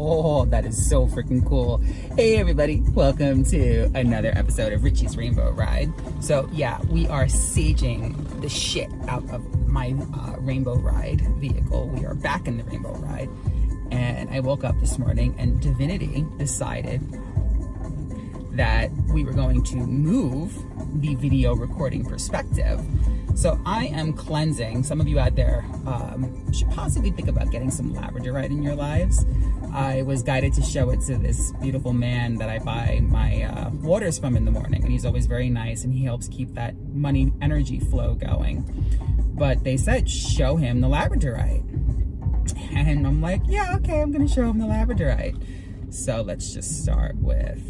Oh, that is so freaking cool. Hey everybody, welcome to another episode of Richie's Rainbow Ride. So yeah, we are saging the shit out of my Rainbow Ride vehicle. We are back in the Rainbow Ride. And I woke up this morning and Divinity decided that we were going to move the video recording perspective. So I am cleansing. Some of you out there should possibly think about getting some labradorite in your lives. I was guided to show it to this beautiful man that I buy my waters from in the morning, and he's always very nice, and he helps keep that money energy flow going. But they said, show him the labradorite. And I'm like, yeah, okay, I'm gonna show him the labradorite. So let's just start with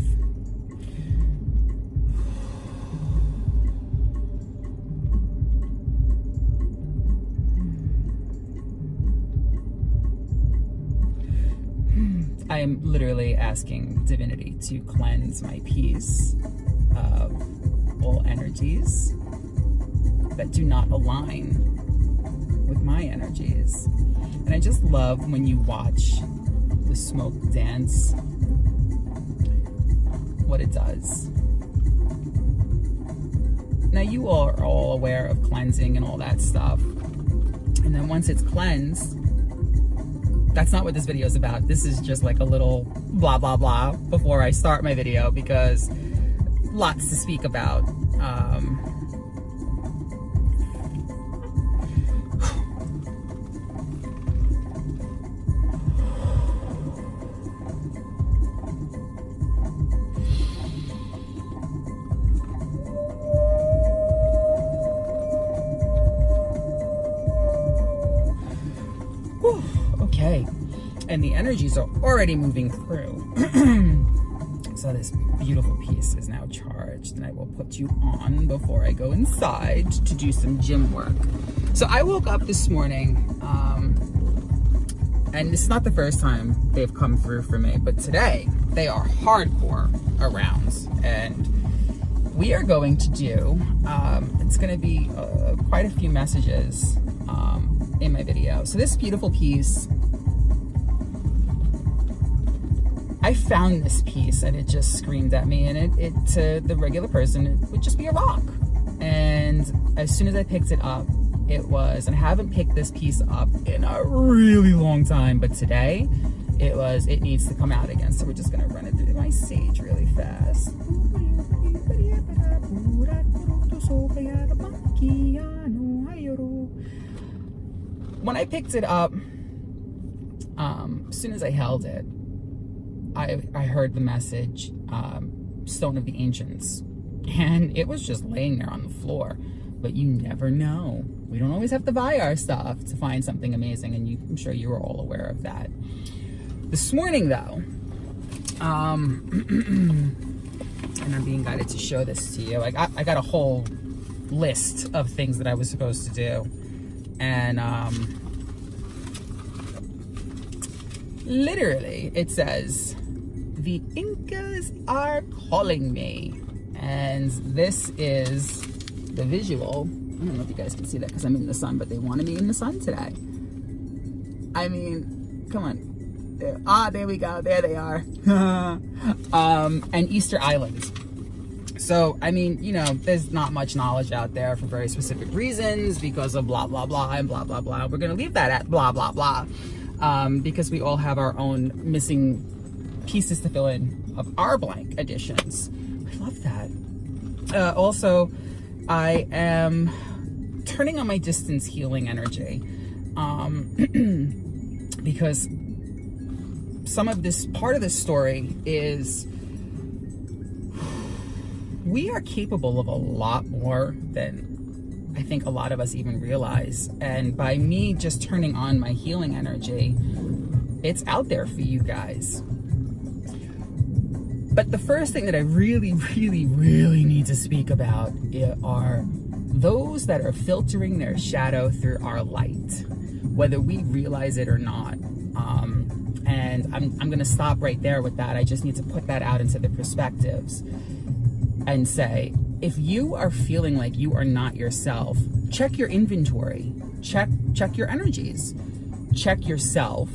I am literally asking Divinity to cleanse my piece of all energies that do not align with my energies. And I just love when you watch the smoke dance, what it does. Now you all are all aware of cleansing and all that stuff. And then once it's cleansed, that's not what this video is about. This is just like a little blah, blah, blah before I start my video, because lots to speak about. Okay, and the energies are already moving through. So this beautiful piece is now charged, and I will put you on before I go inside to do some gym work. So I woke up this morning, and this is not the first time they've come through for me, but today they are hardcore around, and we are going to do, it's going to be quite a few messages in my video. So this beautiful piece, I found this piece and it just screamed at me, and it to the regular person, it would just be a rock. And as soon as I picked it up, it was, and I haven't picked this piece up in a really long time, but today it needs to come out again. So we're just gonna run it through my sage really fast. When I picked it up, as soon as I held it, I heard the message, Stone of the Ancients, and it was just laying there on the floor. But you never know. We don't always have to buy our stuff to find something amazing, and I'm sure you are all aware of that. This morning, though, and I'm being guided to show this to you. I got a whole list of things that I was supposed to do, and literally it says, the Incas are calling me. And this is the visual. I don't know if you guys can see that because I'm in the sun, but they wanted me in the sun today. I mean, come on. There we go. There they are. And Easter Island. So, I mean, you know, there's not much knowledge out there for very specific reasons because of blah, blah, blah, and blah, blah, blah. We're going to leave that at blah, blah, blah. Because we all have our own missing pieces to fill in of our blank additions. I love that. Also, I am turning on my distance healing energy, because some of this, part of this story is we are capable of a lot more than I think a lot of us even realize. And by me just turning on my healing energy, it's out there for you guys. But the first thing that I really, really, really need to speak about are those that are filtering their shadow through our light, whether we realize it or not. And I'm going to stop right there with that. I just need to put that out into the perspectives and say, if you are feeling like you are not yourself, check your inventory, check your energies, check yourself.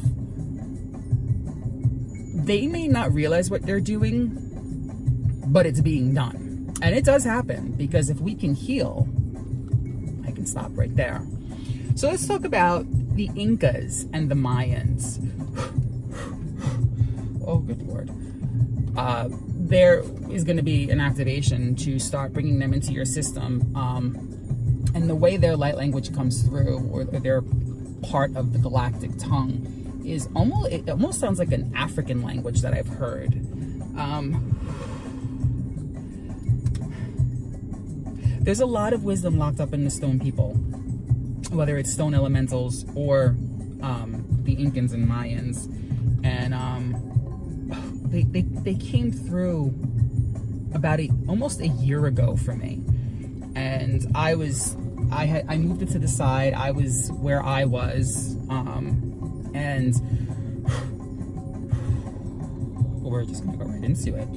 they may not realize what they're doing, but it's being done. And it does happen, because if we can heal, I can stop right there. So let's talk about the Incas and the Mayans. Oh, good Lord. There is going to be an activation to start bringing them into your system. And the way their light language comes through, or their part of the galactic tongue, is it almost sounds like an African language that I've heard. There's a lot of wisdom locked up in the stone people, whether it's stone elementals or the Incans and Mayans. And they came through about almost a year ago for me. And I moved it to the side. I was where I was, and we're just gonna go right into it.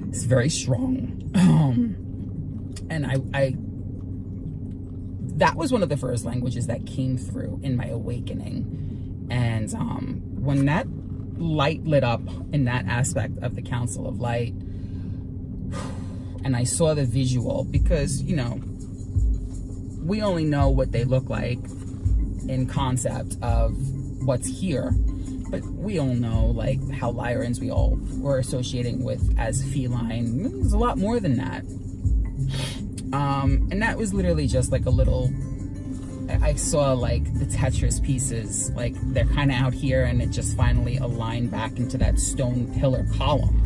It's very strong. And I that was one of the first languages that came through in my awakening. And when that light lit up in that aspect of the Council of Light, and I saw the visual, because, you know, we only know what they look like in concept of what's here, but we all know, like, how Lyrans we all were associating with as feline. There's a lot more than that. And that was literally just like a little, I saw like the Tetris pieces, like they're kind of out here, and it just finally aligned back into that stone pillar column.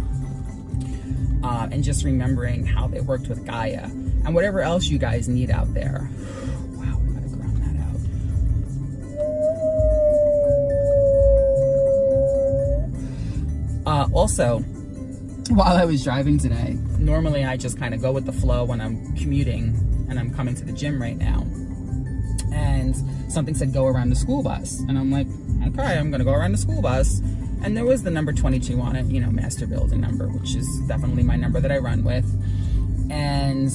And just remembering how they worked with Gaia and whatever else you guys need out there. Wow, we gotta ground that out. Also, while I was driving today, normally I just kind of go with the flow when I'm commuting, and I'm coming to the gym right now. And something said go around the school bus, and I'm like, okay, I'm gonna go around the school bus. And there was the number 22 on it, you know, master building number, which is definitely my number that I run with. And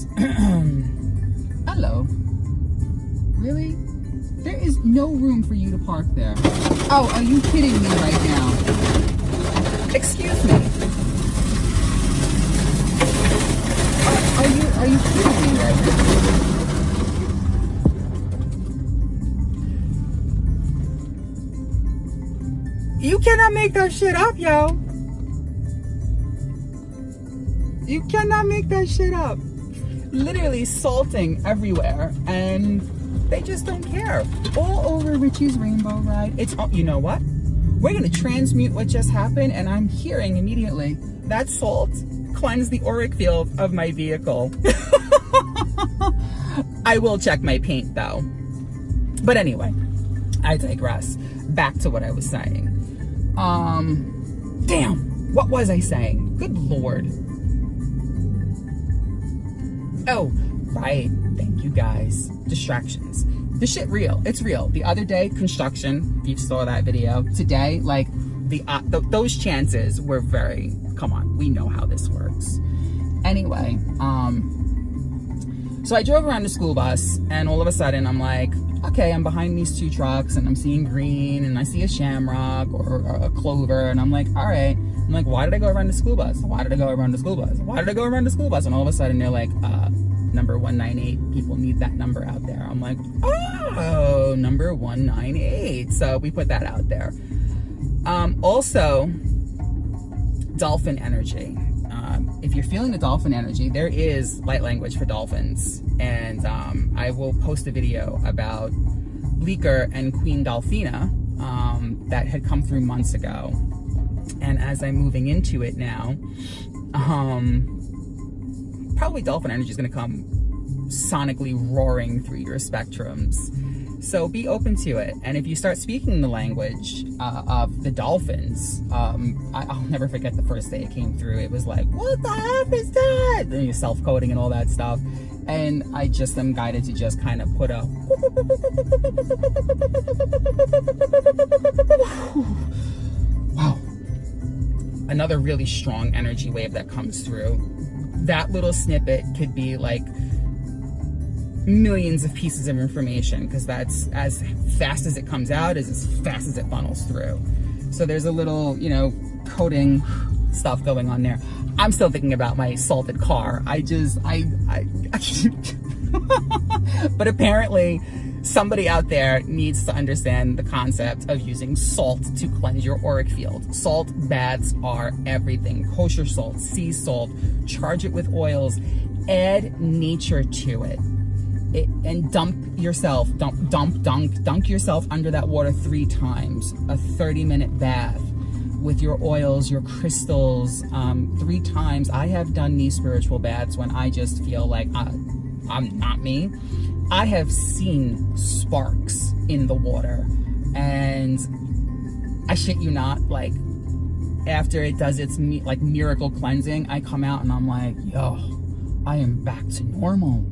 hello, really? There is no room for you to park there. Oh, are you kidding me right now? Excuse me. Are you kidding me right now? You cannot make that shit up, yo. You cannot make that shit up. Literally salting everywhere, and they just don't care. All over Richie's Rainbow Ride. It's, you know what? We're gonna transmute what just happened, and I'm hearing immediately that salt cleansed the auric field of my vehicle. I will check my paint though. But anyway, I digress. Back to what I was saying. Damn, what was I saying? Good Lord. Oh, right. Thank you guys. Distractions. The shit real. It's real. The other day, construction, if you saw that video. Today, like, those chances were very, come on, we know how this works. Anyway, so I drove around the school bus, and all of a sudden I'm like, okay, I'm behind these two trucks, and I'm seeing green, and I see a shamrock or a clover, and I'm like, all right. I'm like, why did I go around the school bus? Why did I go around the school bus? Why did I go around the school bus? And all of a sudden they're like, number 198, people need that number out there. I'm like, oh, number 198. So we put that out there. Also, dolphin energy. If you're feeling the dolphin energy, there is light language for dolphins. And I will post a video about Bleecker and Queen Dolphina. that had come through months ago. And as I'm moving into it now, probably dolphin energy is going to come sonically roaring through your spectrums. So be open to it. And if you start speaking the language of the dolphins, I'll never forget the first day it came through. It was like, what the F is that? And you're self-coding and all that stuff. And I just am guided to just kind of put a wow. Another really strong energy wave that comes through. That little snippet could be like millions of pieces of information, because that's as fast as it comes out is as fast as it funnels through. So there's a little, you know, coding stuff going on there. I'm still thinking about my salted car. But apparently somebody out there needs to understand the concept of using salt to cleanse your auric field. Salt baths are everything. Kosher salt, sea salt, charge it with oils, add nature to it. And dunk yourself under that water 3 times. A 30-minute bath with your oils, your crystals, 3 times. I have done these spiritual baths when I just feel like I'm not me. I have seen sparks in the water, and I shit you not, like after it does its like miracle cleansing, I come out and I'm like, yo, I am back to normal.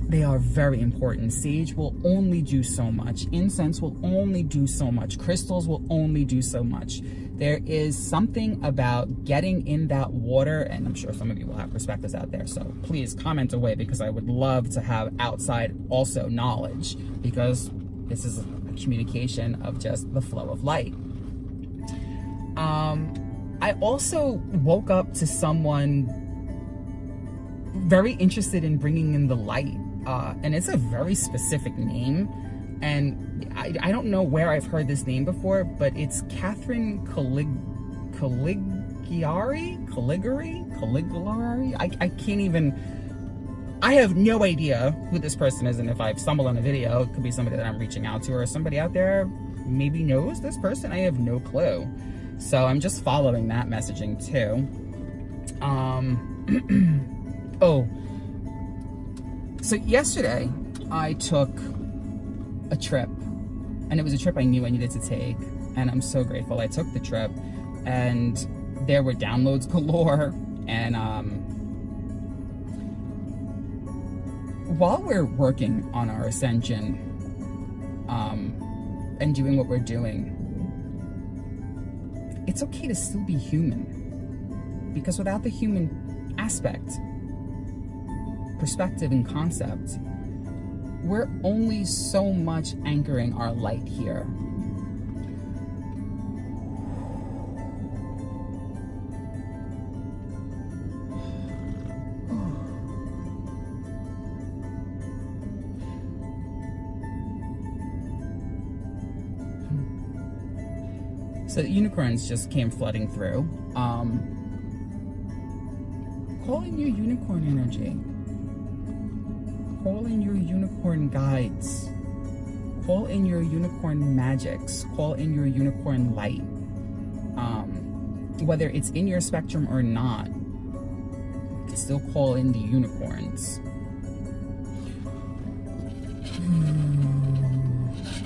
They are very important. Sage will only do so much. Incense will only do so much. Crystals will only do so much. There is something about getting in that water, and I'm sure some of you will have perspectives out there, so please comment away, because I would love to have outside also knowledge, because this is a communication of just the flow of light. I also woke up to someone very interested in bringing in the light. And it's a very specific name, and I don't know where I've heard this name before, but it's Catherine Caligari. I can't even, I have no idea who this person is, and if I've stumbled on a video, it could be somebody that I'm reaching out to, or somebody out there maybe knows this person. I have no clue. So I'm just following that messaging too. Oh. So yesterday, I took a trip, and it was a trip I knew I needed to take, and I'm so grateful I took the trip, and there were downloads galore, and while we're working on our ascension, and doing what we're doing, it's okay to still be human, because without the human aspect, perspective, and concept, we're only so much anchoring our light here. So the unicorns just came flooding through. Call in your unicorn energy. Call in your unicorn guides. Call in your unicorn magics. Call in your unicorn light. Whether it's in your spectrum or not, you can still call in the unicorns.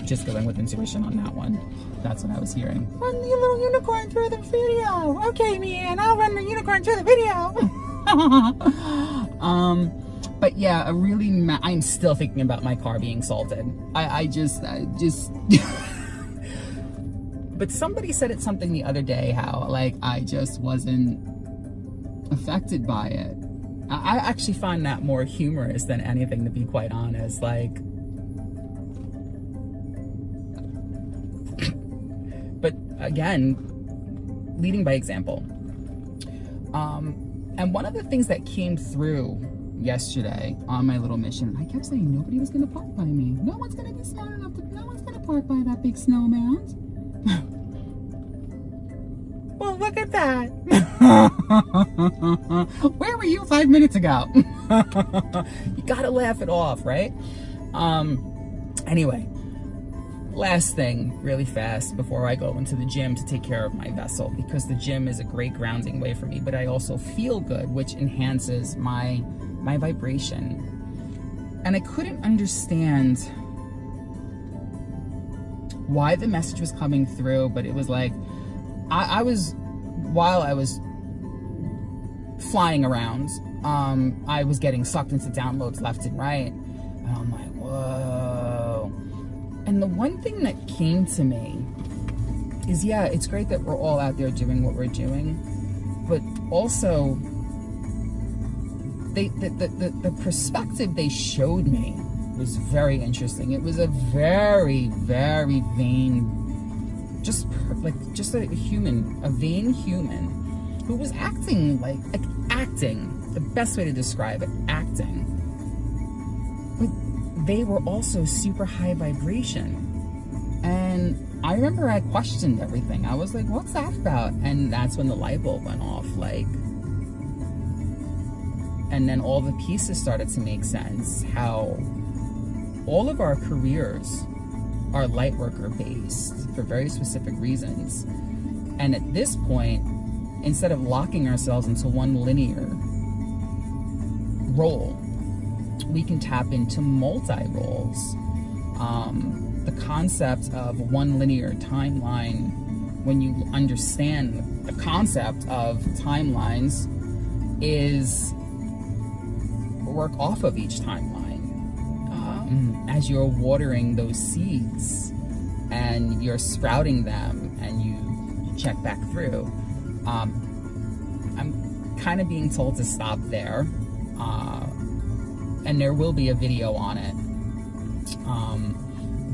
Just going with intuition on that one. That's what I was hearing. Run the little unicorn through the video. Okay, man, I'll run the unicorn through the video. But yeah, I'm still thinking about my car being salted. I just but somebody said it something the other day, how like I just wasn't affected by it. I actually find that more humorous than anything, to be quite honest. Like, but again, leading by example. And one of the things that came through yesterday on my little mission, I kept saying nobody was going to park by me. No one's going to be smart enough to, no one's going to park by that big snow mound. Well, look at that. Where were you 5 minutes ago? You got to laugh it off, right? Anyway, last thing, really fast, before I go into the gym to take care of my vessel, because the gym is a great grounding way for me, but I also feel good, which enhances my vibration. And I couldn't understand why the message was coming through, but it was like, while I was flying around, I was getting sucked into downloads left and right. And I'm like, whoa. And the one thing that came to me is, yeah, it's great that we're all out there doing what we're doing, but also the perspective they showed me was very interesting. It was a very, very vain, just a human, a vain human who was acting like acting, the best way to describe it, acting. But they were also super high vibration. And I remember I questioned everything. I was like, what's that about? And that's when the light bulb went off, like, and then all the pieces started to make sense, how all of our careers are light worker based for very specific reasons. And at this point, instead of locking ourselves into one linear role, we can tap into multi-roles. The concept of one linear timeline, when you understand the concept of timelines, is work off of each timeline. As you're watering those seeds and you're sprouting them and you check back through. I'm kind of being told to stop there, and there will be a video on it.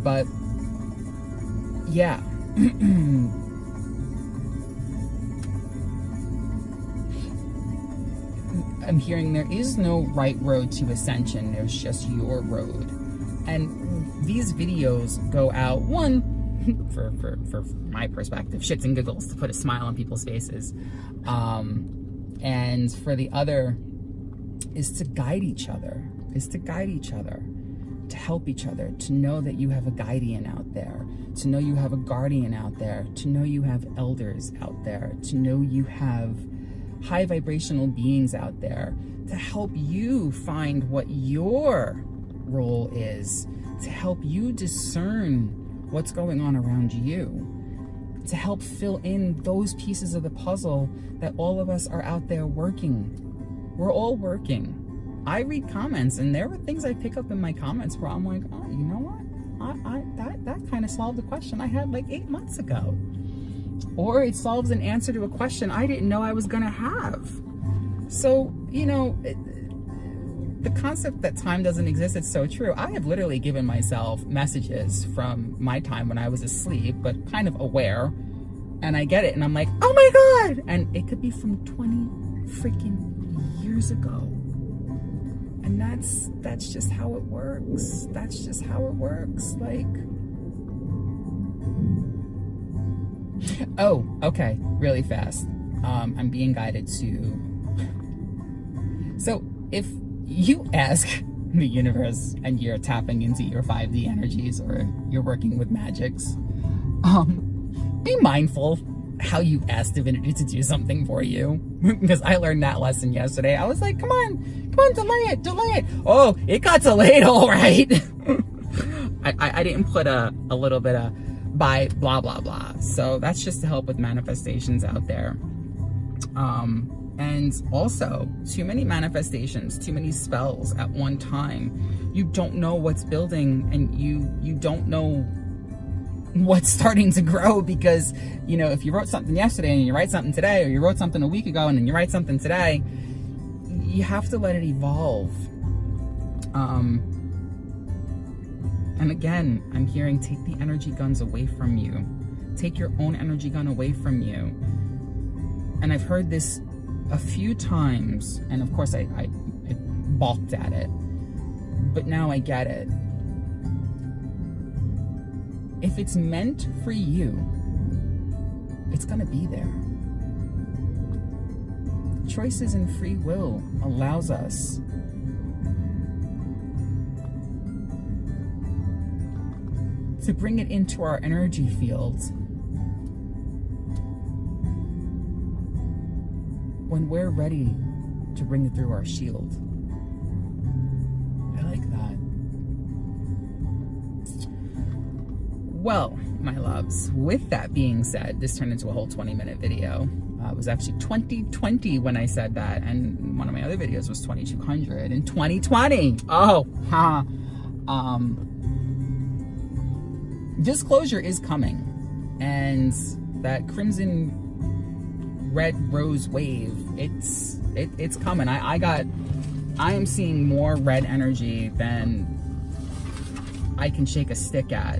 But yeah. I'm hearing there is no right road to ascension, there's just your road. And these videos go out, one, for my perspective, shits and giggles, to put a smile on people's faces. And for the other is to guide each other, to help each other, to know that you have a guardian out there, to know you have a guardian out there, to know you have elders out there, to know you have high vibrational beings out there to help you find what your role is, to help you discern what's going on around you, to help fill in those pieces of the puzzle that all of us are out there working. We're all working. I read comments, and there were things I pick up in my comments where I'm like, oh, you know what? That kind of solved a question I had like 8 months ago. Or it solves an answer to a question I didn't know I was gonna have. So, you know, the concept that time doesn't exist, it's so true. I have literally given myself messages from my time when I was asleep, but kind of aware, and I get it, and I'm like, oh my God! And it could be from 20 freaking years ago. And that's just how it works. That's just how it works. Like, oh, okay, really fast. I'm being guided to. So if you ask the universe and you're tapping into your 5D energies or you're working with magics, be mindful how you ask divinity to do something for you. Because I learned that lesson yesterday. I was like, come on, delay it. Oh, it got delayed, all right. I didn't put a little bit of by blah, blah, blah. So that's just to help with manifestations out there. And also, too many manifestations, too many spells at one time. You don't know what's building, and you don't know what's starting to grow, because, you know, if you wrote something yesterday and you write something today, or you wrote something a week ago and then you write something today, you have to let it evolve. And again, I'm hearing, take the energy guns away from you. Take your own energy gun away from you. And I've heard this a few times, and of course I balked at it, but now I get it. If it's meant for you, it's gonna be there. Choices and free will allows us to bring it into our energy fields when we're ready to bring it through our shield. I like that. Well, my loves, with that being said, this turned into a whole 20-minute video. It was actually 2020 when I said that, and one of my other videos was 2200 in 2020. Oh, ha. Disclosure is coming, and that crimson red rose wave, it's coming. I am seeing more red energy than I can shake a stick at.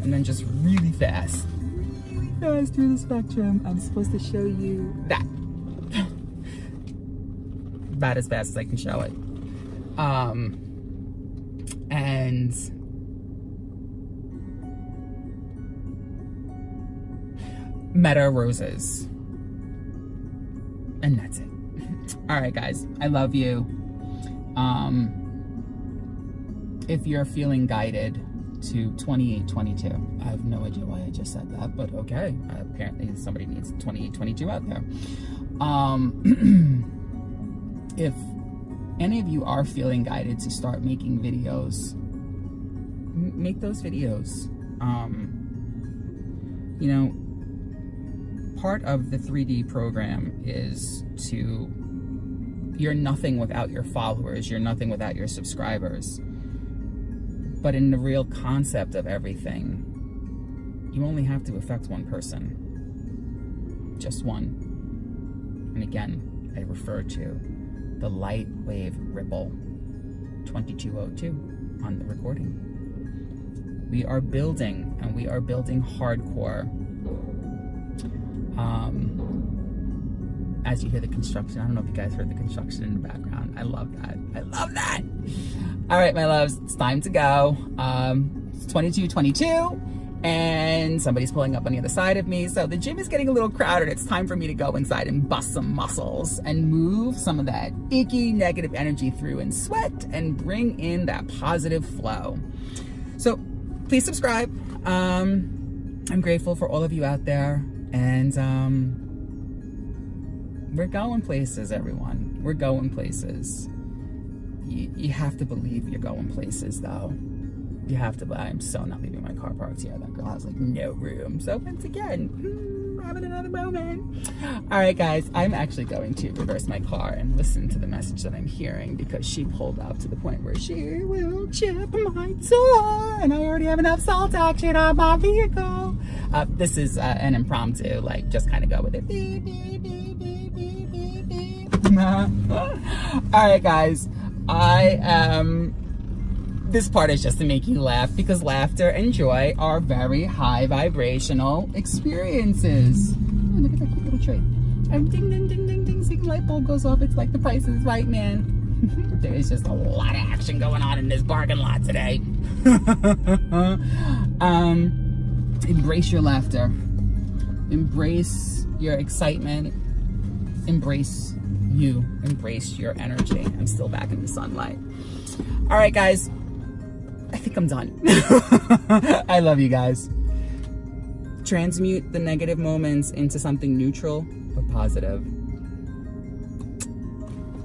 And then just really fast through the spectrum, I'm supposed to show you that. About as fast as I can show it. And Meta roses. And that's it. All right, guys, I love you. If you're feeling guided to 2822, I have no idea why I just said that, but okay. Apparently somebody needs 2822 out there. If any of you are feeling guided to start making videos, make those videos. You know, part of the 3D program is you're nothing without your followers, you're nothing without your subscribers. But in the real concept of everything, you only have to affect one person. Just one. And again, I refer to the light wave ripple 2202 on the recording. We are building, and we are building hardcore. As you hear the construction, I don't know if you guys heard the construction in the background. I love that. I love that. All right, my loves, it's time to go. It's 22:22, and somebody's pulling up on the other side of me. So the gym is getting a little crowded. It's time for me to go inside and bust some muscles and move some of that icky negative energy through and sweat and bring in that positive flow. So please subscribe. I'm grateful for all of you out there, and we're going places, everyone. We're going places. You have to believe you're going places, though. You have to. I'm so not leaving my car parked here. That girl has like no room. So once again, having another moment. All right, guys, I'm actually going to reverse my car and listen to the message that I'm hearing, because she pulled up to the point where she will chip my tire, and I already have enough salt action on my vehicle. This is an impromptu, like, just kind of go with it. Beep, beep, beep, beep, beep, beep, beep. All right, guys. This part is just to make you laugh, because laughter and joy are very high vibrational experiences. Oh, look at that cute little tree. And ding, ding, ding, ding, ding. See, the light bulb goes off. It's like The Price is Right, man. There is just a lot of action going on in this parking lot today. Embrace your laughter. Embrace your excitement. Embrace you. Embrace your energy. I'm still back in the sunlight. All right, guys. I think I'm done. I love you guys. Transmute the negative moments into something neutral or positive.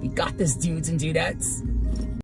We got this, dudes and dudettes.